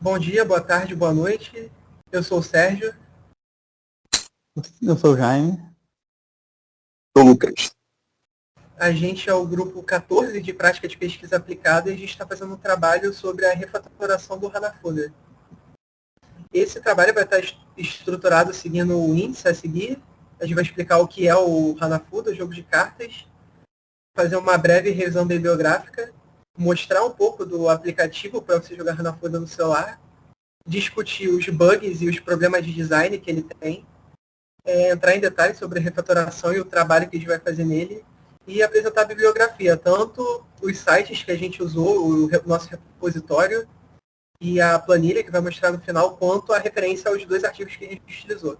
Bom dia, boa tarde, boa noite. Eu sou o Sérgio. Eu sou o Jaime. Sou o Lucas. A gente é o grupo 14 de prática de pesquisa aplicada e a gente está fazendo um trabalho sobre a refatoração do Hanafuda. Esse trabalho vai estar estruturado seguindo o índice a seguir. A gente vai explicar o que é o Hanafuda, o jogo de cartas, fazer uma breve revisão bibliográfica, mostrar um pouco do aplicativo para você jogar Hanafuda no celular, discutir os bugs e os problemas de design que ele tem, entrar em detalhes sobre a refatoração e o trabalho que a gente vai fazer nele e apresentar a bibliografia, tanto os sites que a gente usou, o nosso repositório e a planilha que vai mostrar no final, quanto a referência aos dois artigos que a gente utilizou.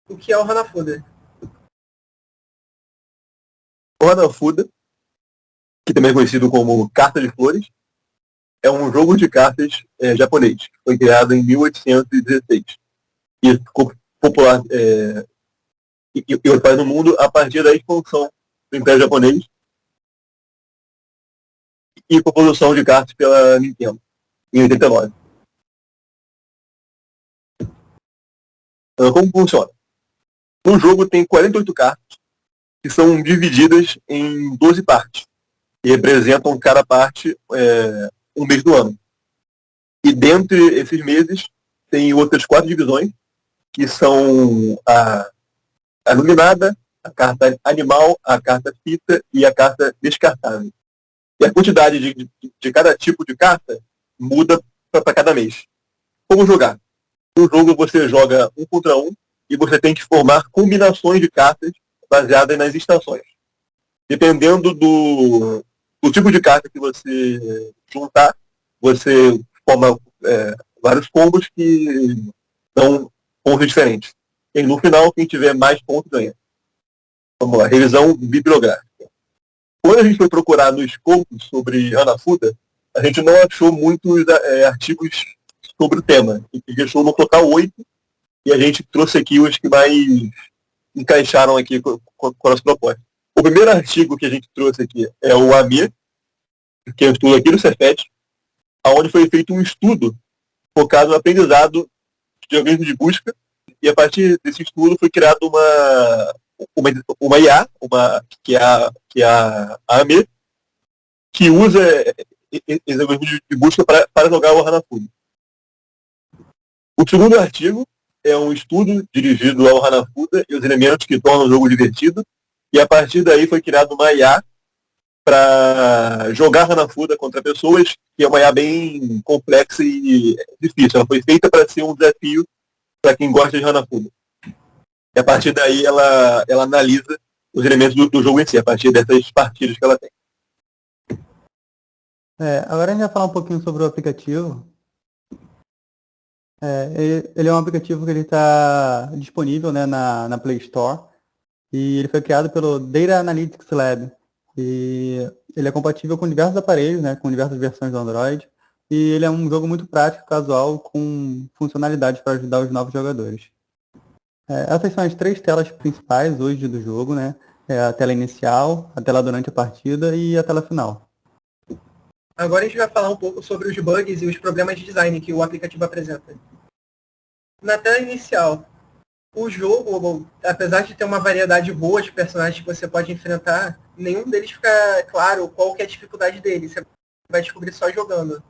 O que é o Hanafuda? O Hanafuda, que também é conhecido como Carta de Flores, é um jogo de cartas japonês, que foi criado em 1816 e ficou popular e no mundo a partir da expansão do Império Japonês e com a produção de cartas pela Nintendo, em 89. Como funciona? O jogo tem 48 cartas, que são divididas em 12 partes, que representam cada parte um mês do ano. E dentre esses meses, tem outras 4 divisões, que são a iluminada, a carta animal, a carta fita e a carta descartável. E a quantidade de cada tipo de carta muda para cada mês. Como jogar? No jogo você joga 1 contra 1 e você tem que formar combinações de cartas baseadas nas estações. Dependendo do tipo de carta que você juntar, você forma vários combos que dão pontos diferentes. E no final, quem tiver mais pontos ganha. Vamos lá, revisão bibliográfica. Quando a gente foi procurar no Scopus sobre Hanafuda, a gente não achou muitos artigos sobre o tema. A gente achou no total 8, e a gente trouxe aqui os que mais encaixaram aqui com a nossa proposta. O primeiro artigo que a gente trouxe aqui é o AME, que é um estudo aqui do Cefet, onde foi feito um estudo focado no aprendizado de algoritmos de busca, e a partir desse estudo foi criada uma IA, que é a AME, que usa esse algoritmo de busca para jogar o Hanafuda. O segundo artigo é um estudo dirigido ao Hanafuda e os elementos que tornam o jogo divertido, e a partir daí foi criada uma IA para jogar Hanafuda contra pessoas, que é uma IA bem complexa e difícil. Ela foi feita para ser um desafio para quem gosta de Hanafuda. E a partir daí ela analisa os elementos do jogo em si, a partir dessas partidas que ela tem. Agora a gente vai falar um pouquinho sobre o aplicativo. Ele é um aplicativo que está disponível, né, na Play Store, e ele foi criado pelo Data Analytics Lab. E ele é compatível com diversos aparelhos, né, com diversas versões do Android, e ele é um jogo muito prático, casual, com funcionalidades para ajudar os novos jogadores. Essas são as 3 telas principais hoje do jogo, né? A tela inicial, a tela durante a partida e a tela final. Agora a gente vai falar um pouco sobre os bugs e os problemas de design que o aplicativo apresenta. Na tela inicial, o jogo, apesar de ter uma variedade boa de personagens que você pode enfrentar, nenhum deles fica claro qual que é a dificuldade dele. Você vai descobrir só jogando.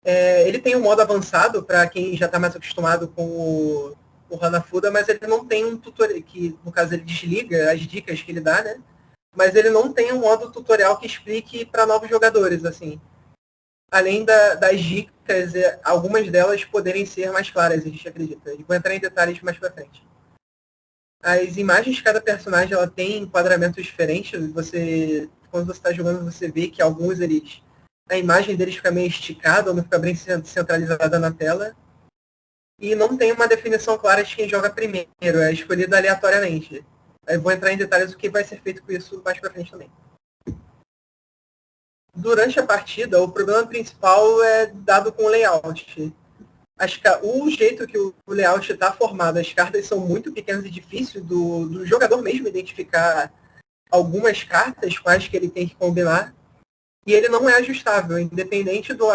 Ele tem um modo avançado para quem já está mais acostumado com o Hanafuda, mas ele não tem um tutorial, que no caso ele desliga as dicas que ele dá, né? Mas ele não tem um modo tutorial que explique para novos jogadores, assim. Além das dicas, algumas delas poderem ser mais claras, a gente acredita. Eu vou entrar em detalhes mais pra frente. As imagens de cada personagem, ela tem enquadramentos diferentes. Quando você está jogando, você vê que alguns a imagem deles fica meio esticada, ou não fica bem centralizada na tela. E não tem uma definição clara de quem joga primeiro, é escolhido aleatoriamente. Eu vou entrar em detalhes do que vai ser feito com isso mais pra frente também. Durante a partida, o problema principal é dado com o layout. O jeito que o layout está formado, as cartas são muito pequenas e difícil do jogador mesmo identificar algumas cartas, quais que ele tem que combinar. E ele não é ajustável, independente do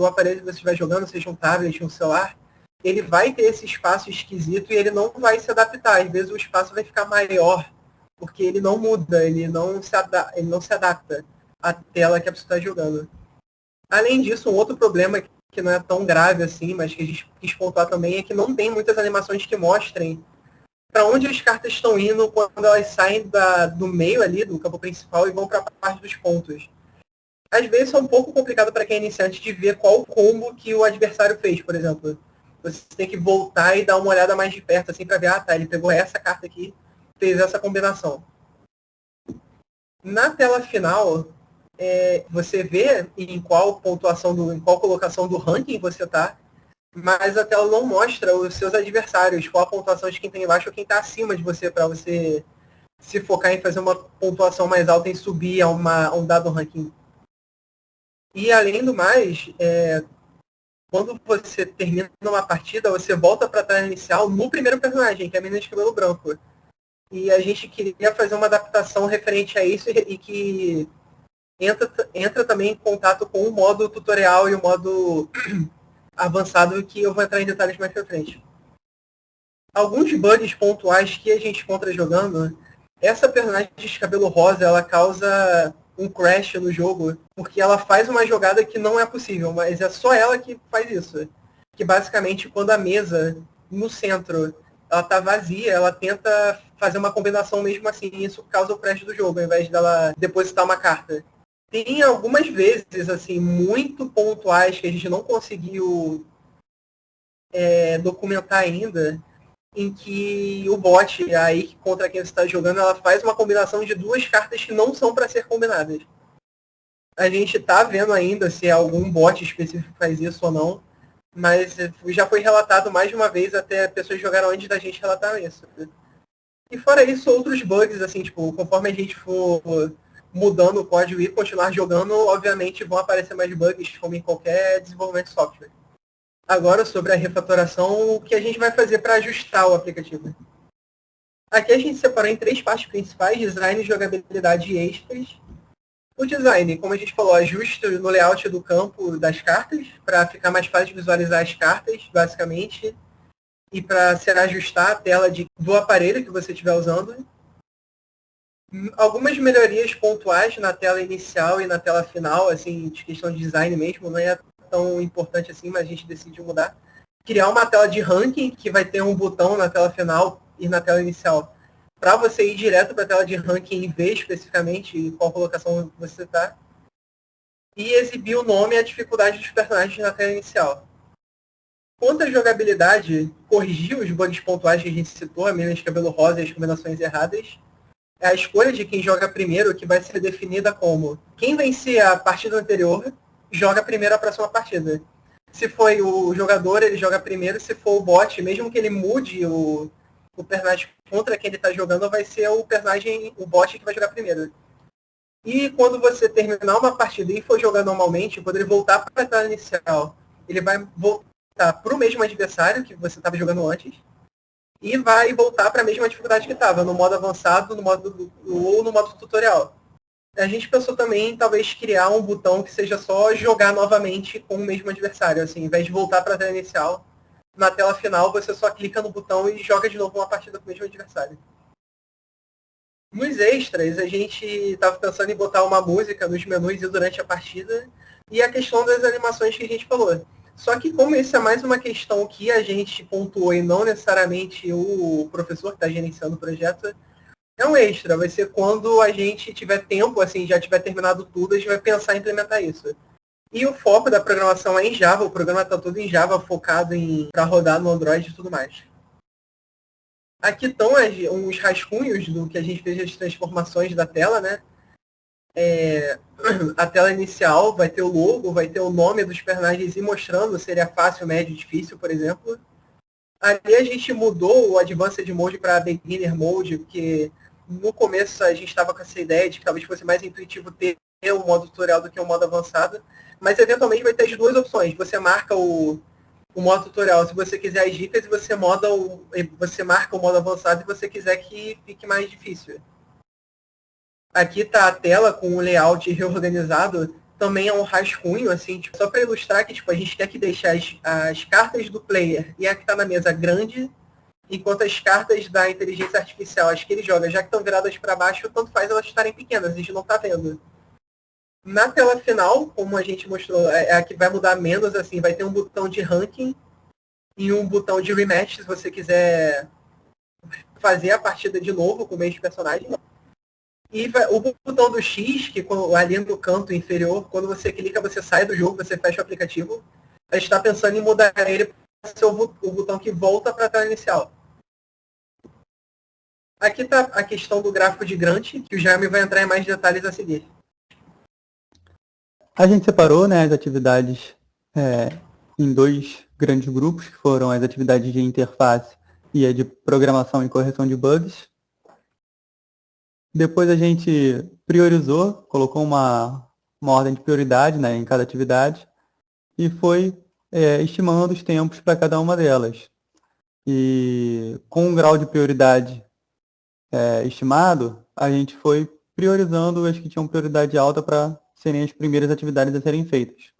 aparelho que você estiver jogando, seja um tablet, um celular, ele vai ter esse espaço esquisito e ele não vai se adaptar. Às vezes o espaço vai ficar maior, porque ele não muda, ele não se adapta à tela que a pessoa está jogando. Além disso, um outro problema que não é tão grave assim, mas que a gente quis pontuar também, é que não tem muitas animações que mostrem para onde as cartas estão indo quando elas saem do meio ali, do campo principal, e vão para a parte dos pontos. Às vezes é um pouco complicado para quem é iniciante de ver qual combo que o adversário fez, por exemplo. Você tem que voltar e dar uma olhada mais de perto, assim, para ver, ele pegou essa carta aqui, fez essa combinação. Na tela final, você vê em qual pontuação, em qual colocação do ranking você está, mas a tela não mostra os seus adversários, qual a pontuação de quem está embaixo ou quem está acima de você, para você se focar em fazer uma pontuação mais alta e subir a um dado ranking. E além do mais, quando você termina uma partida, você volta para a tela inicial no primeiro personagem, que é a menina de cabelo branco. E a gente queria fazer uma adaptação referente a isso e que entra também em contato com o modo tutorial e o modo avançado, que eu vou entrar em detalhes mais pra frente. Alguns bugs pontuais que a gente encontra jogando, essa personagem de cabelo rosa, ela causa um crash no jogo, porque ela faz uma jogada que não é possível, mas é só ela que faz isso. Que basicamente, quando a mesa no centro ela tá vazia, ela tenta fazer uma combinação mesmo assim, e isso causa o crash do jogo, ao invés dela depositar uma carta. Tem algumas vezes, assim, muito pontuais que a gente não conseguiu documentar ainda, em que o bot, aí contra quem você está jogando, ela faz uma combinação de duas cartas que não são para ser combinadas. A gente está vendo ainda se algum bot específico faz isso ou não, mas já foi relatado mais de uma vez, até pessoas jogaram antes da gente relatar isso. E fora isso, outros bugs, assim, tipo, conforme a gente for mudando o código e continuar jogando, obviamente vão aparecer mais bugs, como em qualquer desenvolvimento de software. Agora, sobre a refatoração, o que a gente vai fazer para ajustar o aplicativo? Aqui a gente separou em 3 partes principais: design, jogabilidade e extras. O design, como a gente falou, ajuste no layout do campo das cartas, para ficar mais fácil de visualizar as cartas, basicamente, e para se ajustar a tela do aparelho que você estiver usando. Algumas melhorias pontuais na tela inicial e na tela final, assim, de questão de design mesmo, não é tão importante assim, mas a gente decidiu mudar. Criar uma tela de ranking, que vai ter um botão na tela final e na tela inicial, para você ir direto para a tela de ranking e ver especificamente qual colocação você está. E exibir o nome e a dificuldade dos personagens na tela inicial. Quanto à jogabilidade, corrigir os bugs pontuais que a gente citou, a menina de cabelo rosa e as combinações erradas. A escolha de quem joga primeiro, que vai ser definida como: quem vencer a partida anterior, joga primeiro a próxima partida. Se foi o jogador, ele joga primeiro. Se for o bot, mesmo que ele mude o personagem contra quem ele está jogando, vai ser o bot que vai jogar primeiro. E quando você terminar uma partida e for jogar normalmente, quando ele voltar para a tela inicial, ele vai voltar para o mesmo adversário que você estava jogando antes, e vai voltar para a mesma dificuldade que estava, no modo avançado, ou no modo tutorial. A gente pensou também em talvez criar um botão que seja só jogar novamente com o mesmo adversário, assim, ao invés de voltar para a tela inicial, na tela final você só clica no botão e joga de novo uma partida com o mesmo adversário. Nos extras, a gente estava pensando em botar uma música nos menus e durante a partida, e a questão das animações que a gente falou. Só que como isso é mais uma questão que a gente pontuou e não necessariamente o professor que está gerenciando o projeto, é um extra. Vai ser quando a gente tiver tempo, assim, já tiver terminado tudo, a gente vai pensar em implementar isso. E o foco da programação é em Java, o programa está todo em Java, focado para rodar no Android e tudo mais. Aqui estão uns rascunhos do que a gente fez as transformações da tela, né? A tela inicial vai ter o logo, vai ter o nome dos personagens e mostrando se ele é fácil, médio, difícil, por exemplo. Ali a gente mudou o Advanced Mode para Beginner Mode, porque no começo a gente estava com essa ideia de que talvez fosse mais intuitivo ter o modo tutorial do que o modo avançado, mas eventualmente vai ter as duas opções. Você marca o modo tutorial se você quiser as dicas, e você marca o modo avançado se você quiser que fique mais difícil. Aqui está a tela com o layout reorganizado também é um rascunho, assim, tipo, só para ilustrar que tipo, a gente quer que deixe as cartas do player e a que está na mesa grande, enquanto as cartas da inteligência artificial, as que ele joga, já que estão viradas para baixo, tanto faz elas estarem pequenas, a gente não está vendo. Na tela final, como a gente mostrou, é a que vai mudar menos, assim, vai ter um botão de ranking e um botão de rematch, se você quiser fazer a partida de novo com o mesmo personagem. E o botão do X, que ali no canto inferior, quando você clica, você sai do jogo, você fecha o aplicativo. A gente está pensando em mudar ele para ser o botão que volta para a tela inicial. Aqui está a questão do gráfico de Grant, que o Jaime vai entrar em mais detalhes a seguir. A gente separou, né, as atividades em 2 grandes grupos, que foram as atividades de interface e a de programação e correção de bugs. Depois a gente priorizou, colocou uma ordem de prioridade, né, em cada atividade e foi estimando os tempos para cada uma delas. E com um grau de prioridade estimado, a gente foi priorizando as que tinham prioridade alta para serem as primeiras atividades a serem feitas.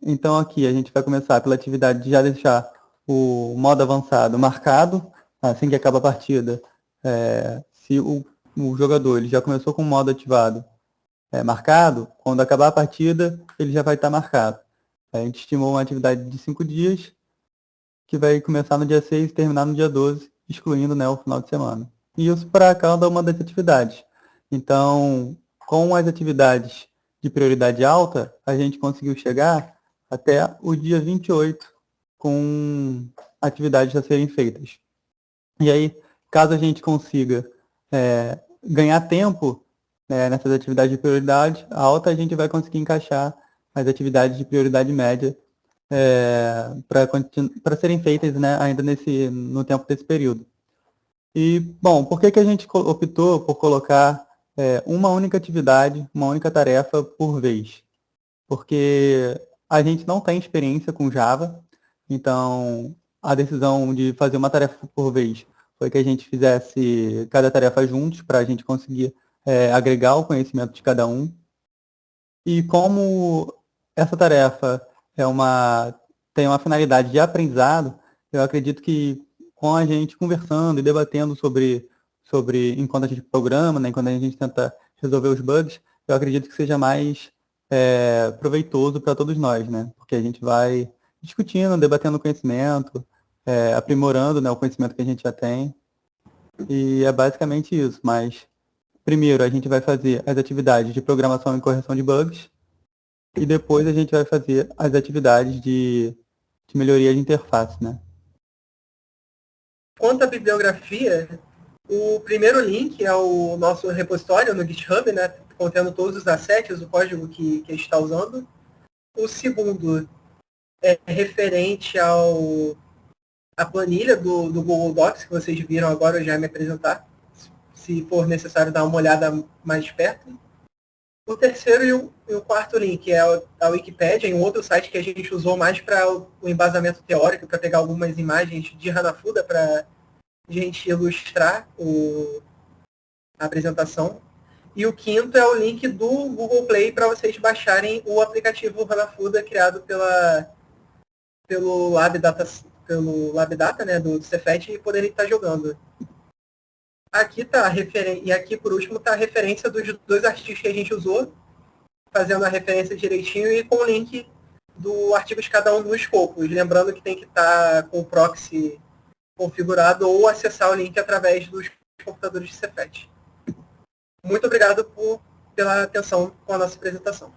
Então aqui a gente vai começar pela atividade de já deixar o modo avançado marcado, assim que acaba a partida. Se o jogador ele já começou com o modo ativado marcado, quando acabar a partida ele já vai estar marcado. A gente estimou uma atividade de 5 dias, que vai começar no dia 6 e terminar no dia 12, excluindo, né, o final de semana. E isso para cada uma das atividades. Então, com as atividades de prioridade alta, a gente conseguiu chegar até o dia 28 com atividades a serem feitas. E aí, caso a gente consiga ganhar tempo nessas atividades de prioridade alta, a gente vai conseguir encaixar as atividades de prioridade média para serem feitas, né, ainda no tempo desse período. E, bom, por que a gente optou por colocar uma única atividade, uma única tarefa por vez? Porque a gente não tem experiência com Java, então a decisão de fazer uma tarefa por vez foi que a gente fizesse cada tarefa juntos para a gente conseguir agregar o conhecimento de cada um. E como essa tarefa tem uma finalidade de aprendizado, eu acredito que com a gente conversando e debatendo sobre enquanto a gente programa, né, enquanto a gente tenta resolver os bugs, eu acredito que seja mais proveitoso para todos nós, né? Porque a gente vai discutindo, debatendo o conhecimento, aprimorando, né, o conhecimento que a gente já tem. E é basicamente isso. Mas primeiro a gente vai fazer as atividades de programação e correção de bugs, e depois a gente vai fazer as atividades de melhoria de interface, né? Quanto à bibliografia, o primeiro link é o nosso repositório no GitHub, né, contendo todos os assets, o código que a gente está usando. O segundo é referente à planilha do Google Docs, que vocês viram agora, eu já me apresentar, se for necessário dar uma olhada mais de perto. O terceiro e o quarto link é a Wikipédia, um outro site que a gente usou mais para o embasamento teórico, para pegar algumas imagens de Hanafuda para a gente ilustrar a apresentação. E o quinto é o link do Google Play para vocês baixarem o aplicativo Hanafuda criado pelo LabData, né, do Cefet, e poderem estar jogando. Aqui tá e aqui por último está a referência dos 2 artigos que a gente usou, fazendo a referência direitinho e com o link do artigo de cada um dos escopos. Lembrando que tem que estar com o proxy configurado ou acessar o link através dos computadores de Cefet. Muito obrigado pela atenção com a nossa apresentação.